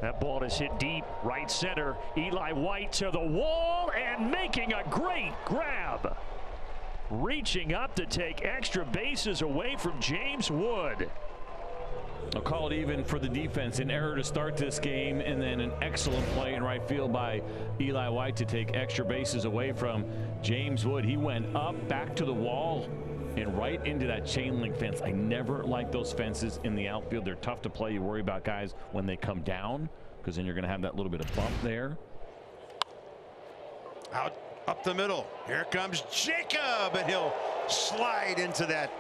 That ball is hit deep, right center. Eli White to the wall and making a great grab. Reaching up to take extra bases away from James Wood. I'll call it even for the defense. An error to start this game, and then an excellent play in right field by Eli White to take extra bases away from James Wood. He went up, back to the wall, and right into that chain link fence. I never like those fences in the outfield. They're tough to play. You worry about guys when they come down, because then you're going to have that little bit of bump there. Out up the middle. Here comes Jacob, and he'll slide into that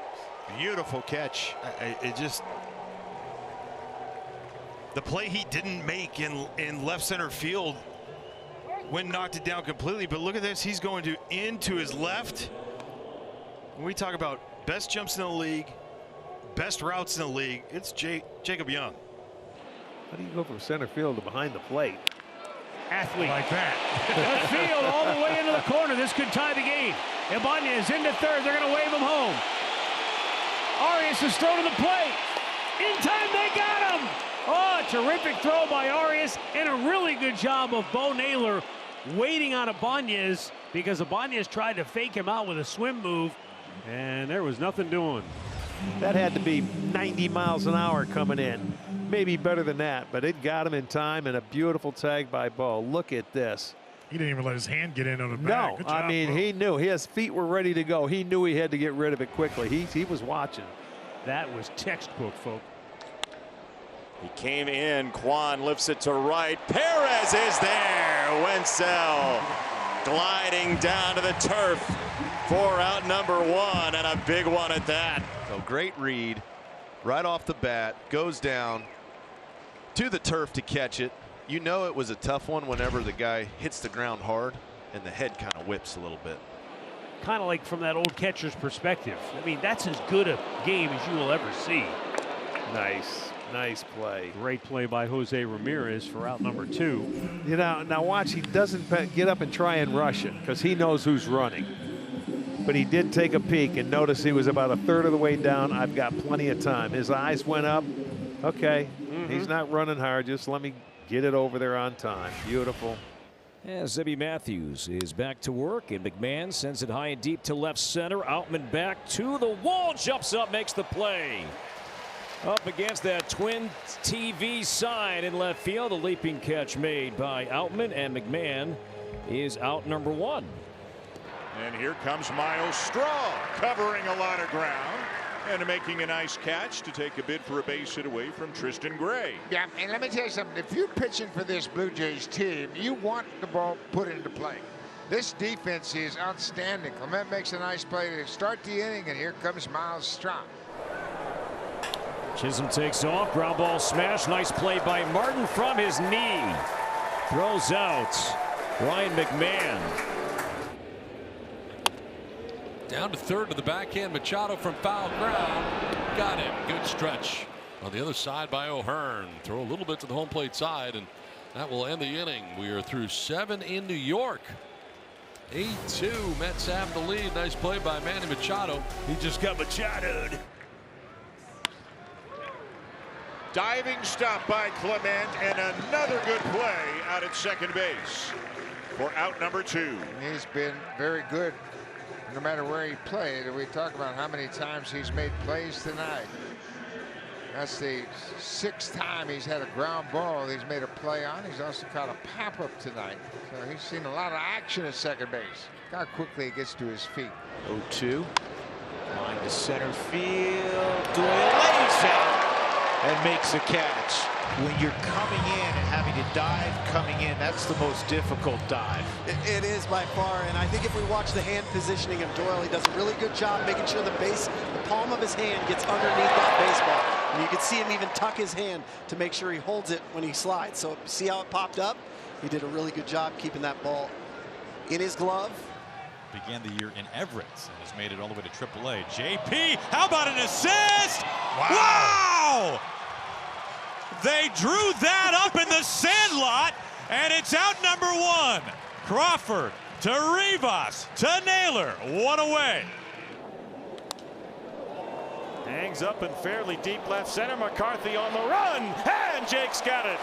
beautiful catch. It just, the play he didn't make in left center field when knocked it down completely. But look at this. He's going into his left. When we talk about best jumps in the league, best routes in the league, it's Jacob Young. How do you go from center field to behind the plate? Athlete like that. left field all the way into the corner. This could tie the game. Ibanez into third. They're going to wave him home. Arias is thrown to the plate. In time, they got him. Oh, a terrific throw by Arias, and a really good job of Bo Naylor waiting on Ibanez, because Ibanez tried to fake him out with a swim move, and there was nothing doing. That had to be 90 miles an hour coming in. Maybe better than that, but it got him in time, and a beautiful tag by Bo. Look at this. He didn't even let his hand get in on the back. No, I mean, he knew his feet were ready to go. He knew he had to get rid of it quickly. He was watching. That was textbook, folks. He came in. Kwan lifts it to right. Perez is there. Wenzel gliding down to the turf for out number one, and a big one at that. So great read right off the bat, goes down to the turf to catch it. You know it was a tough one whenever the guy hits the ground hard and the head kind of whips a little bit. Kind of like from that old catcher's perspective. I mean, that's as good a game as you will ever see. Nice play. Great play by Jose Ramirez for out number two. You know, now watch, he doesn't get up and try and rush it because he knows who's running. But he did take a peek and notice he was about a third of the way down. I've got plenty of time. His eyes went up. Okay, he's not running hard. Just let me get it over there on time. Beautiful. And Zebby Matthews is back to work, and McMahon sends it high and deep to left center. Outman back to the wall, jumps up, makes the play. Up against that twin TV sign in left field. A leaping catch made by Outman, and McMahon is out number one. And here comes Miles Straw, covering a lot of ground and making a nice catch to take a bid for a base hit away from Tristan Gray. Yeah, and let me tell you something. If you're pitching for this Blue Jays team, you want the ball put into play. This defense is outstanding. Clement makes a nice play to start the inning, and here comes Miles Straw. Chisholm takes off, ground ball smash. Nice play by Martin from his knee. Throws out Ryan McMahon. Down to third to the backhand. Machado from foul ground. Got him. Good stretch. On the other side by O'Hearn. Throw a little bit to the home plate side, and that will end the inning. We are through 7 in New York. 8-2. Mets have the lead. Nice play by Manny Machado. He just got Machado'd. Diving stop by Clement, and another good play out at second base for out number two. He's been very good no matter where he played. We talk about how many times he's made plays tonight. That's the 6th time he's had a ground ball he's made a play on. He's also caught a pop-up tonight. So he's seen a lot of action at second base. Look how quickly he gets to his feet. 0-2. Line to center field. Doyle lays out and makes a catch. When you're coming in and having to dive coming in, that's the most difficult dive. It is by far, and I think if we watch the hand positioning of Doyle, he does a really good job making sure the palm of his hand gets underneath that baseball. And you can see him even tuck his hand to make sure he holds it when he slides. So see how it popped up? He did a really good job keeping that ball in his glove. Began the year in Everett and has made it all the way to AAA. JP, how about an assist? Wow! They drew that up in the sandlot, and it's out number one. Crawford to Rivas to Naylor. One away. Hangs up and fairly deep left center. McCarthy on the run, and Jake's got it.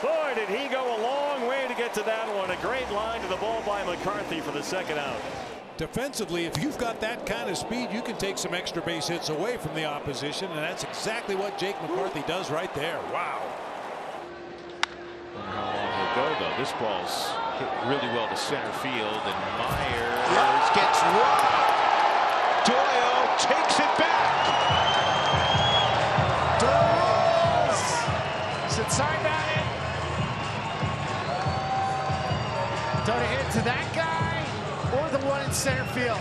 Boy, did he go a long way to get to that one. A great line to the ball by McCarthy for the second out. Defensively, if you've got that kind of speed, you can take some extra base hits away from the opposition, and that's exactly what Jake McCarthy does right there. Wow. Wonder how long he'll go, though. This ball's hit really well to center field, and Myers gets robbed. Doyle takes it back. Doyle rolls. Should sign that in. Don't hit to that guy or the one in center field.